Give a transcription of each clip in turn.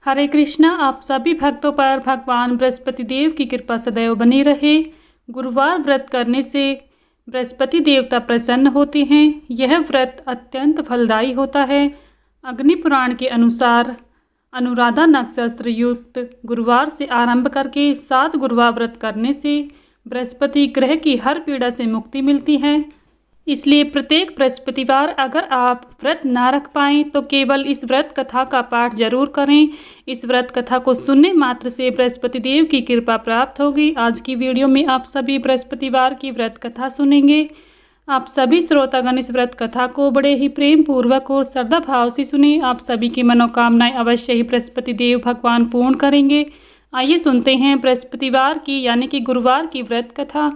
हरे कृष्णा। आप सभी भक्तों पर भगवान बृहस्पति देव की कृपा सदैव बनी रहे। गुरुवार व्रत करने से बृहस्पति देवता प्रसन्न होते हैं। यह व्रत अत्यंत फलदायी होता है। अग्नि पुराण के अनुसार अनुराधा नक्षत्र युक्त गुरुवार से आरंभ करके 7 गुरुवार व्रत करने से बृहस्पति ग्रह की हर पीड़ा से मुक्ति मिलती है। इसलिए प्रत्येक बृहस्पतिवार अगर आप व्रत ना रख पाएँ तो केवल इस व्रत कथा का पाठ जरूर करें। इस व्रत कथा को सुनने मात्र से बृहस्पति देव की कृपा प्राप्त होगी। आज की वीडियो में आप सभी बृहस्पतिवार की व्रत कथा सुनेंगे। आप सभी श्रोतागण इस व्रत कथा को बड़े ही प्रेम पूर्वक और श्रद्धा भाव से सुने। आप सभी की मनोकामनाएं अवश्य ही बृहस्पति देव भगवान पूर्ण करेंगे। आइए सुनते हैं बृहस्पतिवार की यानी कि गुरुवार की व्रत कथा।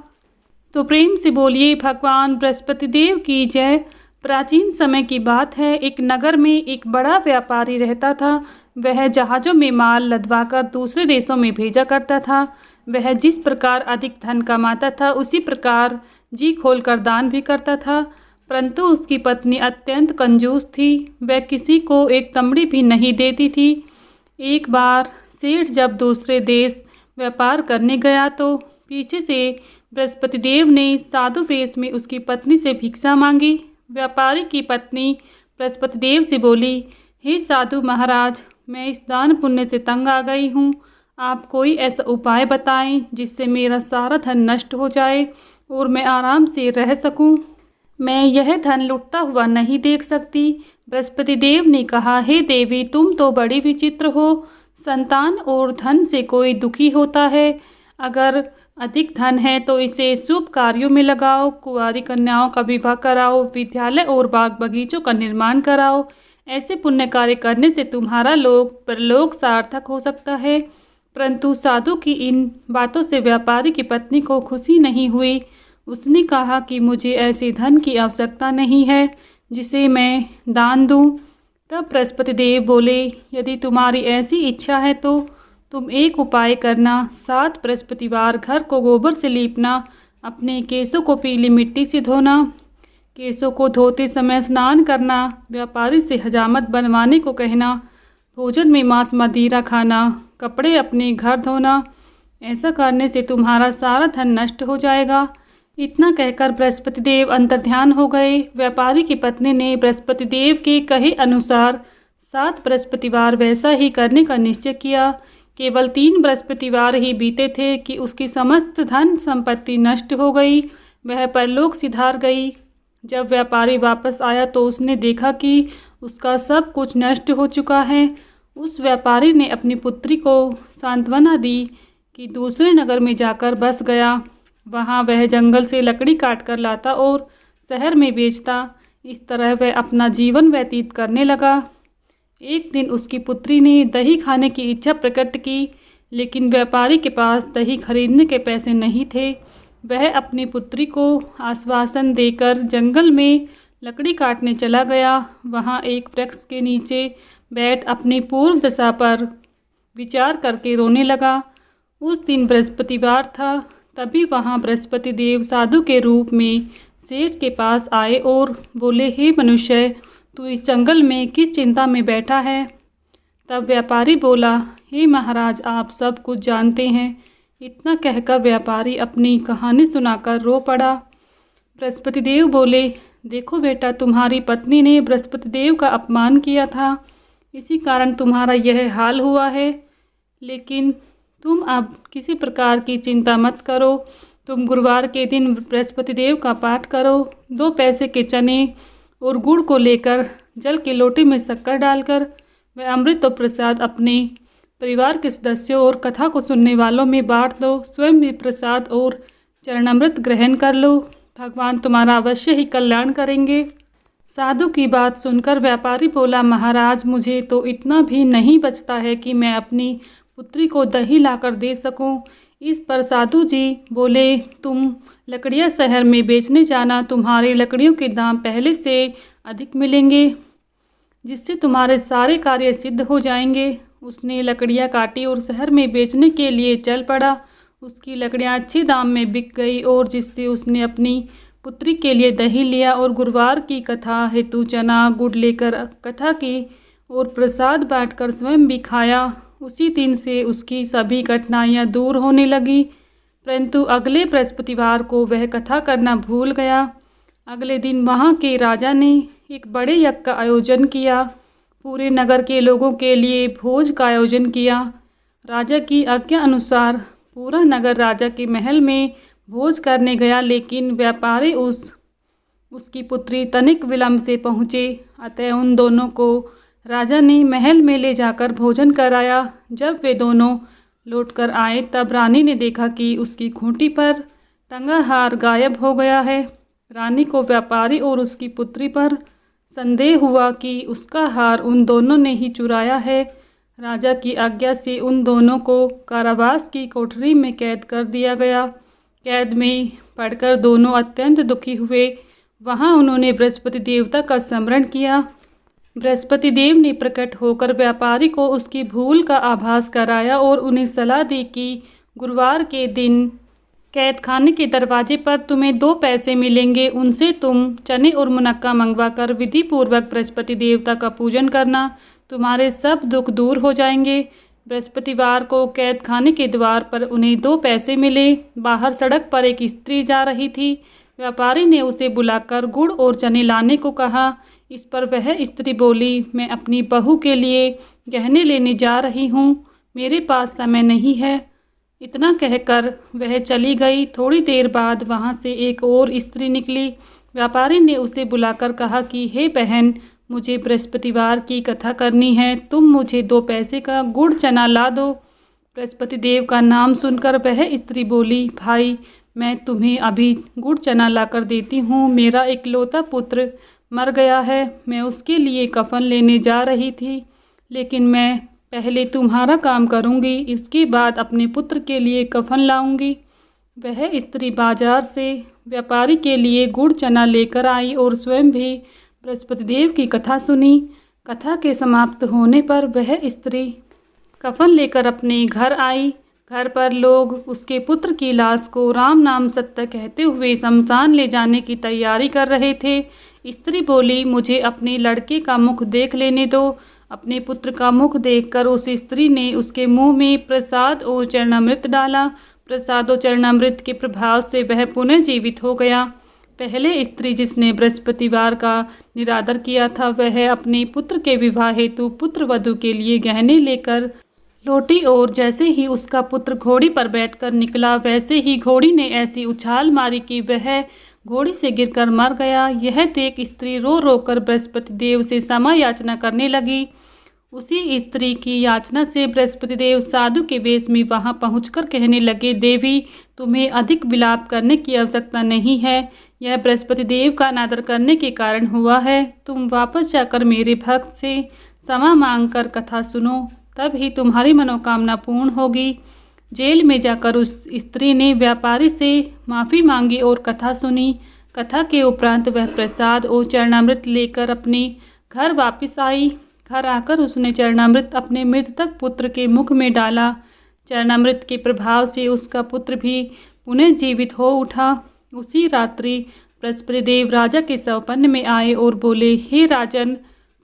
तो प्रेम से बोलिए भगवान बृहस्पति देव की जय। प्राचीन समय की बात है। एक नगर में एक बड़ा व्यापारी रहता था। वह जहाज़ों में माल लदवाकर दूसरे देशों में भेजा करता था। वह जिस प्रकार अधिक धन कमाता था उसी प्रकार जी खोलकर दान भी करता था। परंतु उसकी पत्नी अत्यंत कंजूस थी। वह किसी को एक तमड़ी भी नहीं देती थी। एक बार सेठ जब दूसरे देश व्यापार करने गया तो पीछे से बृहस्पति देव ने साधु वेश में उसकी पत्नी से भिक्षा मांगी। व्यापारी की पत्नी बृहस्पति देव से बोली, हे साधु महाराज, मैं इस दान पुण्य से तंग आ गई हूँ। आप कोई ऐसा उपाय बताएं जिससे मेरा सारा धन नष्ट हो जाए और मैं आराम से रह सकूं। मैं यह धन लुटता हुआ नहीं देख सकती। बृहस्पति देव ने कहा, हे देवी, तुम तो बड़ी विचित्र हो। संतान और धन से कोई दुखी होता है। अगर अधिक धन है तो इसे शुभ कार्यों में लगाओ। कुंवारी कन्याओं का विवाह कराओ। विद्यालय और बाग बगीचों का निर्माण कराओ। ऐसे पुण्य कार्य करने से तुम्हारा लोक परलोक सार्थक हो सकता है। परंतु साधु की इन बातों से व्यापारी की पत्नी को खुशी नहीं हुई। उसने कहा कि मुझे ऐसे धन की आवश्यकता नहीं है जिसे मैं दान दूं। तब बृहस्पति देव बोले, यदि तुम्हारी ऐसी इच्छा है तो तुम एक उपाय करना। 7 बृहस्पतिवार घर को गोबर से लीपना। अपने केसों को पीली मिट्टी से धोना। केसों को धोते समय स्नान करना। व्यापारी से हजामत बनवाने को कहना। भोजन में मांस मदिरा खाना। कपड़े अपने घर धोना। ऐसा करने से तुम्हारा सारा धन नष्ट हो जाएगा। इतना कहकर बृहस्पति देव अंतर्ध्यान हो गए। व्यापारी की पत्नी ने बृहस्पति देव के कहे अनुसार 7 बृहस्पतिवार वैसा ही करने का निश्चय किया। केवल 3 बृहस्पतिवार ही बीते थे कि उसकी समस्त धन संपत्ति नष्ट हो गई। वह परलोक सिधार गई। जब व्यापारी वापस आया तो उसने देखा कि उसका सब कुछ नष्ट हो चुका है। उस व्यापारी ने अपनी पुत्री को सांत्वना दी कि दूसरे नगर में जाकर बस गया। वहाँ वह जंगल से लकड़ी काट कर लाता और शहर में बेचता। इस तरह वह अपना जीवन व्यतीत करने लगा। एक दिन उसकी पुत्री ने दही खाने की इच्छा प्रकट की, लेकिन व्यापारी के पास दही खरीदने के पैसे नहीं थे। वह अपनी पुत्री को आश्वासन देकर जंगल में लकड़ी काटने चला गया। वहाँ एक वृक्ष के नीचे बैठ अपनी पूर्व दशा पर विचार करके रोने लगा। उस दिन बृहस्पतिवार था। तभी वहाँ बृहस्पति देव साधु के रूप में सेठ के पास आए और बोले, हे मनुष्य, तू इस जंगल में किस चिंता में बैठा है? तब व्यापारी बोला, हे महाराज, आप सब कुछ जानते हैं। इतना कहकर व्यापारी अपनी कहानी सुनाकर रो पड़ा। बृहस्पति देव बोले, देखो बेटा, तुम्हारी पत्नी ने बृहस्पति देव का अपमान किया था। इसी कारण तुम्हारा यह हाल हुआ है। लेकिन तुम अब किसी प्रकार की चिंता मत करो। तुम गुरुवार के दिन बृहस्पति देव का पाठ करो। 2 पैसे के चने और गुड़ को लेकर जल के लोटे में शक्कर डालकर वह अमृत और प्रसाद अपने परिवार के सदस्यों और कथा को सुनने वालों में बांट दो। स्वयं भी प्रसाद और चरणामृत ग्रहण कर लो। भगवान तुम्हारा अवश्य ही कल्याण करेंगे। साधु की बात सुनकर व्यापारी बोला, महाराज, मुझे तो इतना भी नहीं बचता है कि मैं अपनी पुत्री को दही लाकर दे सकूं। इस पर साधु जी बोले, तुम लकड़ियाँ शहर में बेचने जाना। तुम्हारी लकड़ियों के दाम पहले से अधिक मिलेंगे, जिससे तुम्हारे सारे कार्य सिद्ध हो जाएंगे। उसने लकड़ियाँ काटी और शहर में बेचने के लिए चल पड़ा। उसकी लकड़ियाँ अच्छे दाम में बिक गई और जिससे उसने अपनी पुत्री के लिए दही लिया और गुरुवार की कथा हेतु चना गुड़ लेकर कथा की और प्रसाद बांटकर स्वयं भी खाया। उसी दिन से उसकी सभी कठिनाइयाँ दूर होने लगी। परंतु अगले बृहस्पतिवार को वह कथा करना भूल गया। अगले दिन वहाँ के राजा ने एक बड़े यज्ञ का आयोजन किया। पूरे नगर के लोगों के लिए भोज का आयोजन किया। राजा की आज्ञा अनुसार पूरा नगर राजा के महल में भोज करने गया, लेकिन व्यापारी उसकी पुत्री तनिक विलंब से पहुँचे। अतः उन दोनों को राजा ने महल में ले जाकर भोजन कराया। जब वे दोनों लौटकर आए तब रानी ने देखा कि उसकी खूंटी पर टंगा हार गायब हो गया है। रानी को व्यापारी और उसकी पुत्री पर संदेह हुआ कि उसका हार उन दोनों ने ही चुराया है। राजा की आज्ञा से उन दोनों को कारावास की कोठरी में कैद कर दिया गया। कैद में पड़कर दोनों अत्यंत दुखी हुए। वहाँ उन्होंने बृहस्पति देवता का स्मरण किया। बृहस्पति देव ने प्रकट होकर व्यापारी को उसकी भूल का आभास कराया और उन्हें सलाह दी कि गुरुवार के दिन कैद खाने के दरवाजे पर तुम्हें 2 पैसे मिलेंगे। उनसे तुम चने और मुनक्का मंगवा कर विधि पूर्वक बृहस्पति देवता का पूजन करना। तुम्हारे सब दुख दूर हो जाएंगे। बृहस्पतिवार को कैद खाने के द्वार पर उन्हें 2 पैसे मिले। बाहर सड़क पर एक स्त्री जा रही थी। व्यापारी ने उसे बुलाकर गुड़ और चने लाने को कहा। इस पर वह स्त्री बोली, मैं अपनी बहू के लिए गहने लेने जा रही हूँ, मेरे पास समय नहीं है। इतना कहकर वह चली गई। थोड़ी देर बाद वहाँ से एक और स्त्री निकली। व्यापारी ने उसे बुलाकर कहा कि हे बहन, मुझे बृहस्पतिवार की कथा करनी है, तुम मुझे 2 पैसे का गुड़ चना ला दो। बृहस्पति देव का नाम सुनकर वह स्त्री बोली, भाई मैं तुम्हें अभी गुड़ चना लाकर देती हूँ। मेरा इकलौता पुत्र मर गया है, मैं उसके लिए कफन लेने जा रही थी, लेकिन मैं पहले तुम्हारा काम करूँगी, इसके बाद अपने पुत्र के लिए कफन लाऊंगी। वह स्त्री बाजार से व्यापारी के लिए गुड़ चना लेकर आई और स्वयं भी बृहस्पति देव की कथा सुनी। कथा के समाप्त होने पर वह स्त्री कफन लेकर अपने घर आई। घर पर लोग उसके पुत्र की लाश को राम नाम सत्य कहते हुए शमशान ले जाने की तैयारी कर रहे थे। स्त्री बोली, मुझे अपने लड़के का मुख देख लेने दो। अपने पुत्र का मुख देखकर उस स्त्री ने उसके मुंह में प्रसाद और चरणामृत डाला। प्रसाद और चरणामृत के प्रभाव से वह पुनः जीवित हो गया। पहले स्त्री जिसने बृहस्पतिवार का निरादर किया था, वह अपने पुत्र के विवाह हेतु पुत्र वधू के लिए गहने लेकर लौटी और जैसे ही उसका पुत्र घोड़ी पर बैठकर निकला, वैसे ही घोड़ी ने ऐसी उछाल मारी कि वह घोड़ी से गिरकर मर गया। यह देख स्त्री रो रो कर बृहस्पति देव से क्षमा याचना करने लगी। उसी स्त्री की याचना से बृहस्पति देव साधु के वेश में वहां पहुंचकर कहने लगे, देवी तुम्हें अधिक विलाप करने की आवश्यकता नहीं है, यह बृहस्पति देव का अनादर करने के कारण हुआ है। तुम वापस जाकर मेरे भक्त से क्षमा मांगकर कथा सुनो, तब ही तुम्हारी मनोकामना पूर्ण होगी। जेल में जाकर उस स्त्री ने व्यापारी से माफ़ी मांगी और कथा सुनी। कथा के उपरांत वह प्रसाद और चरणामृत लेकर अपने घर वापस आई। घर आकर उसने चरणामृत अपने मृतक पुत्र के मुख में डाला। चरणामृत के प्रभाव से उसका पुत्र भी पुनः जीवित हो उठा। उसी रात्रि बृहस्पति देव राजा के सौपन्न में आए और बोले, हे राजन,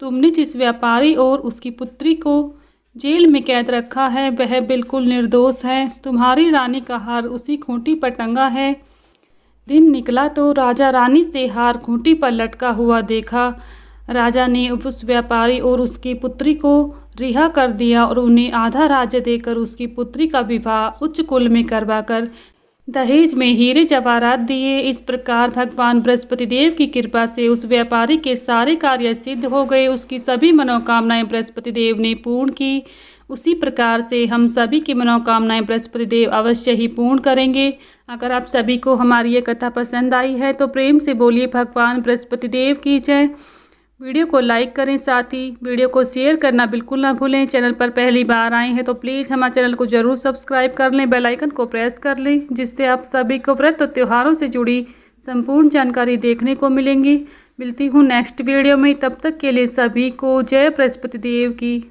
तुमने जिस व्यापारी और उसकी पुत्री को जेल में कैद रखा है वह बिल्कुल निर्दोष है। तुम्हारी रानी का हार उसी खूंटी पर टंगा है। दिन निकला तो राजा रानी से हार खूंटी पर लटका हुआ देखा। राजा ने उस व्यापारी और उसकी पुत्री को रिहा कर दिया और उन्हें आधा राज्य देकर उसकी पुत्री का विवाह उच्च कुल में करवाकर दहेज में हीरे जवाहरात दिए। इस प्रकार भगवान बृहस्पति देव की कृपा से उस व्यापारी के सारे कार्य सिद्ध हो गए। उसकी सभी मनोकामनाएं बृहस्पति देव ने पूर्ण की। उसी प्रकार से हम सभी की मनोकामनाएं बृहस्पति देव अवश्य ही पूर्ण करेंगे। अगर आप सभी को हमारी ये कथा पसंद आई है तो प्रेम से बोलिए भगवान बृहस्पति देव की जय। वीडियो को लाइक करें, साथ ही वीडियो को शेयर करना बिल्कुल ना भूलें। चैनल पर पहली बार आए हैं तो प्लीज़ हमारे चैनल को ज़रूर सब्सक्राइब कर लें, बेल आइकन को प्रेस कर लें, जिससे आप सभी को व्रत और त्योहारों से जुड़ी संपूर्ण जानकारी देखने को मिलेंगी। मिलती हूँ नेक्स्ट वीडियो में, तब तक के लिए सभी को जय बृहस्पति देव की।